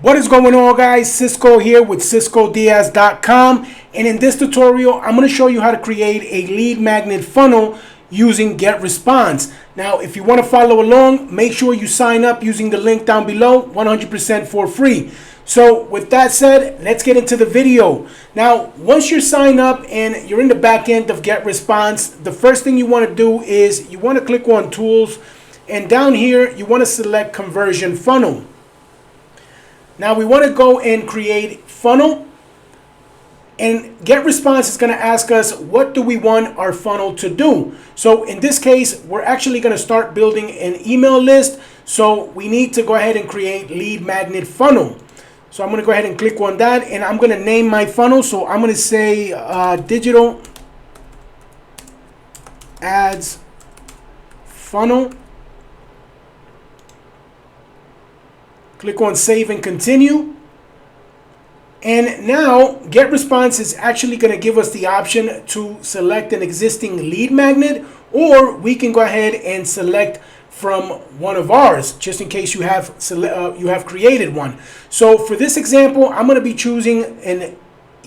What is going on, guys? Cisco here with CiscoDiaz.com, and in this tutorial I'm going to show you how to create a lead magnet funnel using GetResponse. Now if you want to follow along, make sure you sign up using the link down below, 100% for free. So with that said, let's get into the video. Now once you're signed up and you're in the back end of GetResponse, the first thing you want to do is you want to click on Tools, and down here you want to select Conversion Funnel. Now we want to go and create funnel, and GetResponse is going to ask us what do we want our funnel to do. So in this case, we're actually going to start building an email list. So we need to go ahead and create lead magnet funnel. So I'm going to go ahead and click on that, and I'm going to name my funnel. So I'm going to say digital ads funnel. Click on Save and Continue. And now GetResponse is actually going to give us the option to select an existing lead magnet, or we can go ahead and select from one of ours, just in case you have created one. So for this example, I'm going to be choosing a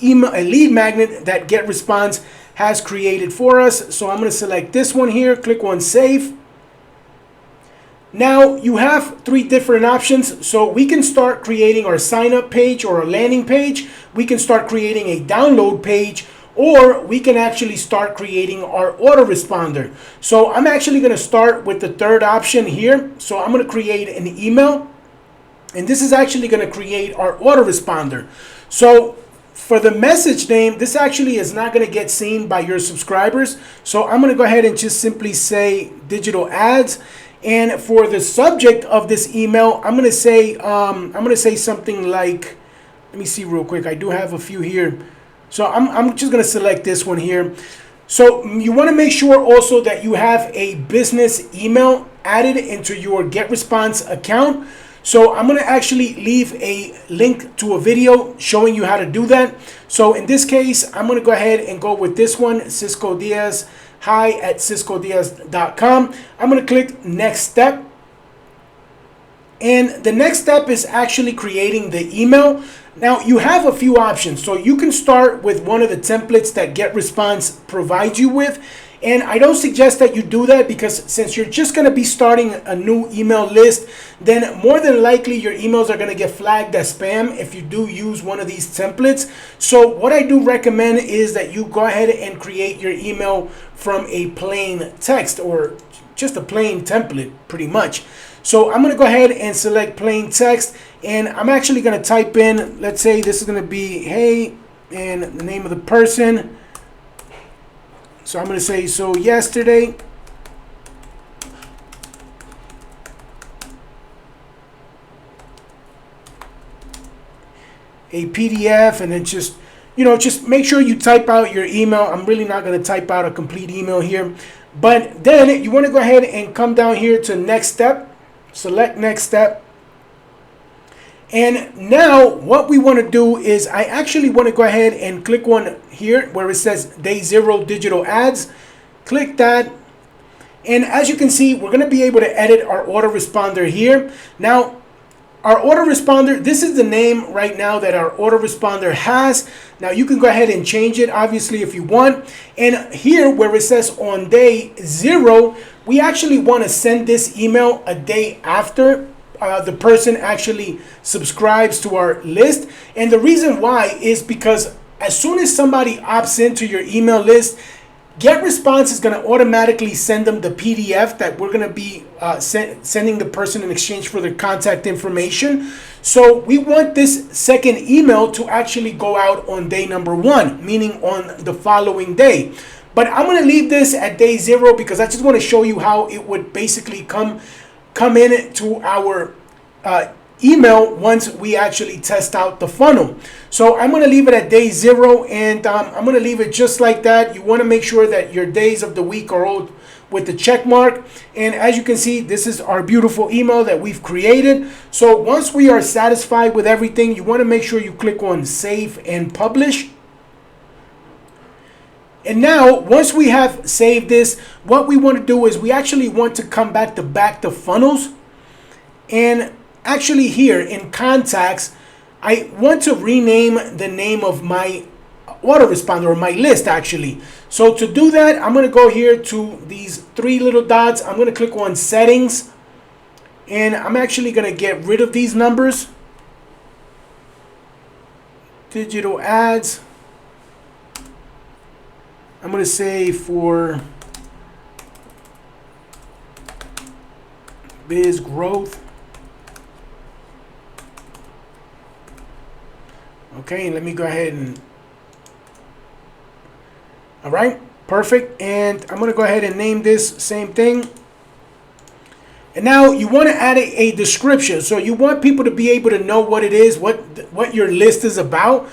lead magnet that GetResponse has created for us. So I'm going to select this one here, click on Save. Now you have three different options. So we can start creating our sign up page or a landing page. We can start creating a download page, or we can actually start creating our autoresponder. So I'm actually going to start with the third option here. So I'm going to create an email, and this is actually going to create our autoresponder. So for the message name, this actually is not going to get seen by your subscribers. So I'm going to go ahead and just simply say digital ads. And for the subject of this email, I'm gonna say something like, let me see real quick. I do have a few here, so I'm just gonna select this one here. So you want to make sure also that you have a business email added into your GetResponse account. So I'm gonna actually leave a link to a video showing you how to do that. So in this case, I'm gonna go ahead and go with this one, Cisco Diaz. Hi at CiscoDiaz.com. I'm going to click next step, and the next step is actually creating the email. Now you have a few options, so you can start with one of the templates that GetResponse provides you with, and I don't suggest that you do that, because since you're just going to be starting a new email list, then more than likely your emails are going to get flagged as spam if you do use one of these templates. So what I do recommend is that you go ahead and create your email from a plain text, or just a plain template pretty much. So I'm going to go ahead and select plain text, and I'm actually going to type in, let's say this is going to be hey, and the name of the person. So I'm going to say, so yesterday, a PDF, and then just make sure you type out your email. I'm really not going to type out a complete email here, but then you want to go ahead and come down here to next step, select next step. And now what we want to do is I actually want to go ahead and click on here where it says day 0 digital ads. Click that. And as you can see, we're going to be able to edit our autoresponder here. Now, our autoresponder, this is the name right now that our autoresponder has. Now you can go ahead and change it, obviously, if you want. And here where it says on day 0, we actually want to send this email a day after the person actually subscribes to our list. And the reason why is because as soon as somebody opts into your email list, GetResponse is going to automatically send them the PDF that we're going to be sending the person in exchange for their contact information. So we want this second email to actually go out on day number 1, meaning on the following day. But I'm going to leave this at day 0 because I just want to show you how it would basically come in to our email once we actually test out the funnel. So I'm going to leave it at day 0, and I'm going to leave it just like that. You want to make sure that your days of the week are all with the check mark. And as you can see, this is our beautiful email that we've created. So once we are satisfied with everything, you want to make sure you click on Save and Publish. And now, once we have saved this, what we want to do is we actually want to come back to funnels. And actually here in contacts, I want to rename the name of my autoresponder, or my list actually. So to do that, I'm going to go here to these three little dots. I'm going to click on settings, and I'm actually going to get rid of these numbers. Digital ads. I'm going to say for biz growth. Okay, and let me go ahead and, all right, perfect. And I'm going to go ahead and name this same thing. And now you want to add a description. So you want people to be able to know what it is, what your list is about.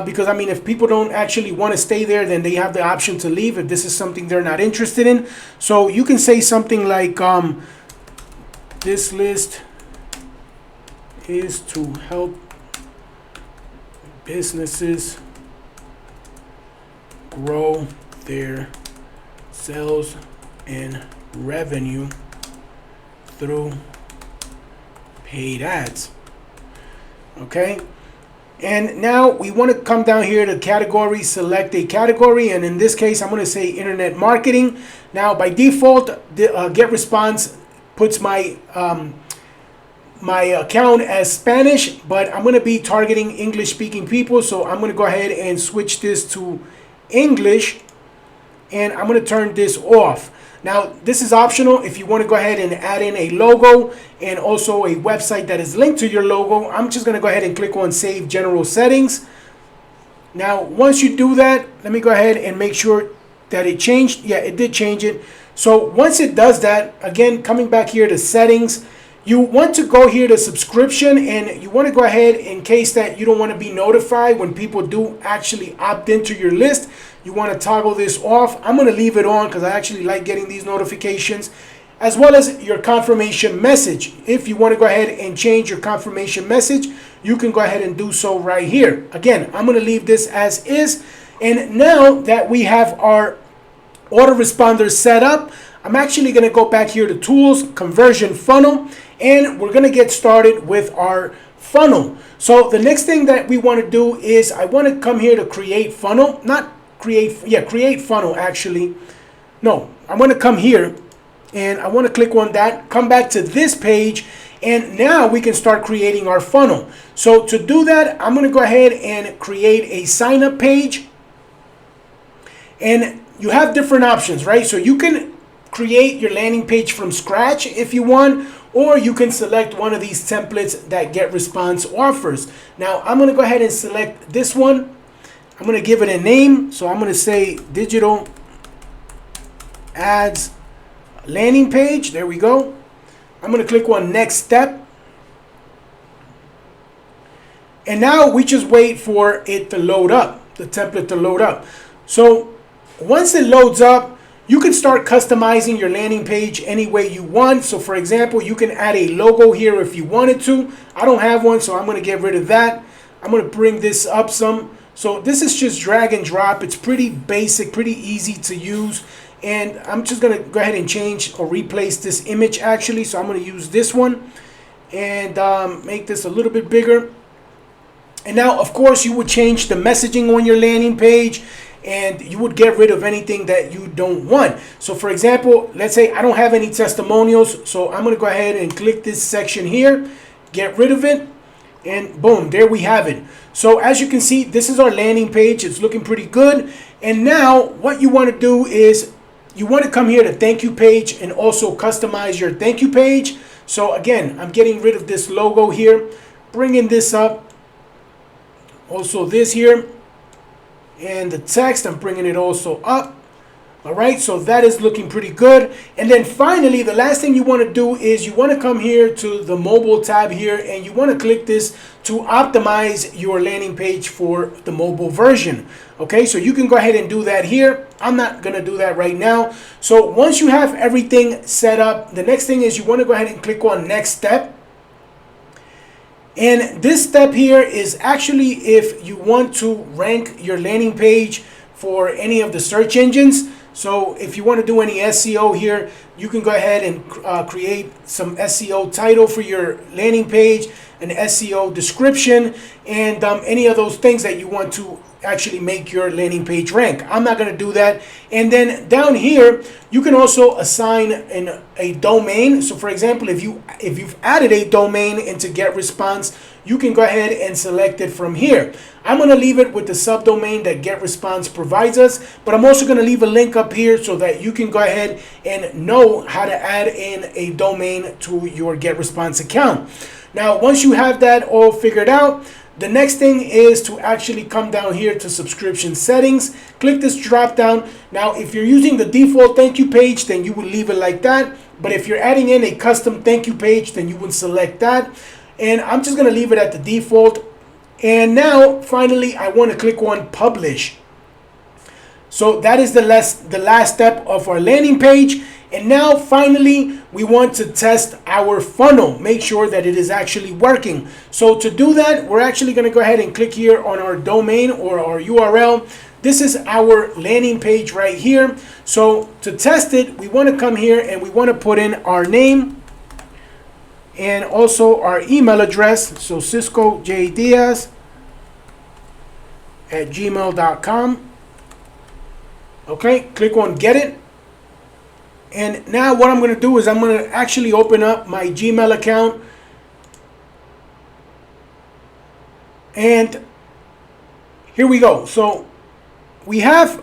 Because I mean, if people don't actually want to stay there, then they have the option to leave if this is something they're not interested in. So you can say something like, this list is to help businesses grow their sales and revenue through paid ads. Okay, and now we want to come down here to category, select a category, and in this case I'm going to say internet marketing. Now by default, the GetResponse puts my my account as Spanish, but I'm going to be targeting English speaking people, so I'm going to go ahead and switch this to English, and I'm going to turn this off. Now this is optional if you want to go ahead and add in a logo and also a website that is linked to your logo. I'm just going to go ahead and click on Save General Settings. Now once you do that, let me go ahead and make sure that it changed. Yeah, it did change it. So once it does that, again, coming back here to settings, you want to go here to subscription, and you want to go ahead, in case that you don't want to be notified when people do actually opt into your list, you want to toggle this off. I'm going to leave it on because I actually like getting these notifications, as well as your confirmation message. If you want to go ahead and change your confirmation message, you can go ahead and do so right here. Again, I'm going to leave this as is. And now that we have our autoresponder set up, I'm actually going to go back here to tools, conversion funnel, and we're going to get started with our funnel. So the next thing that we want to do is I want to come here to create funnel, create funnel actually. No, I'm going to come here and I want to click on that, come back to this page, and now we can start creating our funnel. So to do that, I'm going to go ahead and create a sign up page. And you have different options, right? So you can create your landing page from scratch if you want, or you can select one of these templates that GetResponse offers. Now I'm going to go ahead and select this one. I'm going to give it a name. So I'm going to say digital ads landing page. There we go. I'm going to click on next step. And now we just wait for it to load up, the template to load up. So once it loads up, you can start customizing your landing page any way you want. So for example, you can add a logo here if you wanted to. I don't have one, so I'm going to get rid of that. I'm going to bring this up some. So this is just drag and drop. It's pretty basic, pretty easy to use. And I'm just going to go ahead and change or replace this image actually. So I'm going to use this one and make this a little bit bigger. And now, of course, you would change the messaging on your landing page, and you would get rid of anything that you don't want. So for example, let's say I don't have any testimonials. So I'm going to go ahead and click this section here, get rid of it, and boom, there we have it. So as you can see, this is our landing page. It's looking pretty good. And now what you want to do is you want to come here to thank you page and also customize your thank you page. So again, I'm getting rid of this logo here, bringing this up. Also this here. And the text, I'm bringing it also up. All right, so that is looking pretty good. And then finally, the last thing you want to do is you want to come here to the mobile tab here, and you want to click this to optimize your landing page for the mobile version. Okay, so you can go ahead and do that here. I'm not going to do that right now. So once you have everything set up, the next thing is you want to go ahead and click on next step. And this step here is actually if you want to rank your landing page for any of the search engines. So if you want to do any SEO here, you can go ahead and create some SEO title for your landing page. an SEO description, and any of those things that you want to actually make your landing page rank. I'm not going to do that. And then down here, you can also assign a domain. So for example, if you've added a domain into GetResponse, you can go ahead and select it from here. I'm going to leave it with the subdomain that GetResponse provides us, but I'm also going to leave a link up here so that you can go ahead and know how to add in a domain to your GetResponse account. Now, once you have that all figured out, the next thing is to actually come down here to subscription settings. Click this drop down. Now, if you're using the default thank you page, then you would leave it like that. But if you're adding in a custom thank you page, then you would select that. And I'm just going to leave it at the default. And now, finally, I want to click on publish. So that is the last step of our landing page. And now finally, we want to test our funnel, make sure that it is actually working. So to do that, we're actually going to go ahead and click here on our domain or our URL. This is our landing page right here. So to test it, we want to come here and we want to put in our name and also our email address. So ciscojddiaz@gmail.com. Okay, click on get it. And now what I'm going to do is I'm going to actually open up my Gmail account. And here we go. So we have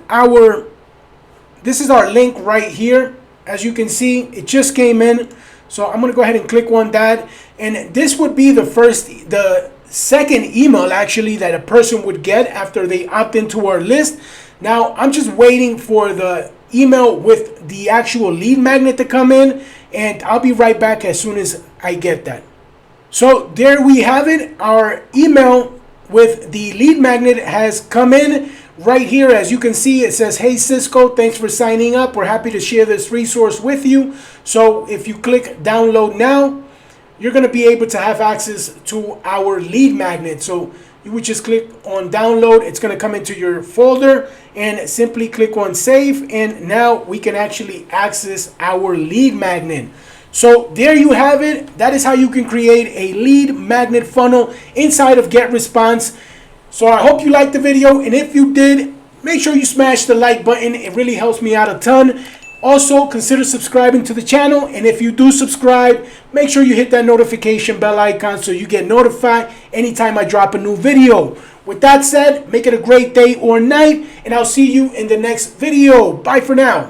this is our link right here. As you can see, it just came in. So I'm going to go ahead and click on that. And this would be the second email actually that a person would get after they opt into our list. Now I'm just waiting for the email with the actual lead magnet to come in, and I'll be right back as soon as I get that. So there we have it. Our email with the lead magnet has come in right here. As you can see, it says, "Hey Cisco, thanks for signing up. We're happy to share this resource with you." So if you click download now, you're going to be able to have access to our lead magnet. So you would just click on download. It's going to come into your folder and simply click on save. And now we can actually access our lead magnet. So there you have it. That is how you can create a lead magnet funnel inside of GetResponse. So I hope you liked the video. And if you did, make sure you smash the like button. It really helps me out a ton. Also, consider subscribing to the channel, and if you do subscribe, make sure you hit that notification bell icon so you get notified anytime I drop a new video. With that said, make it a great day or night, and I'll see you in the next video. Bye for now.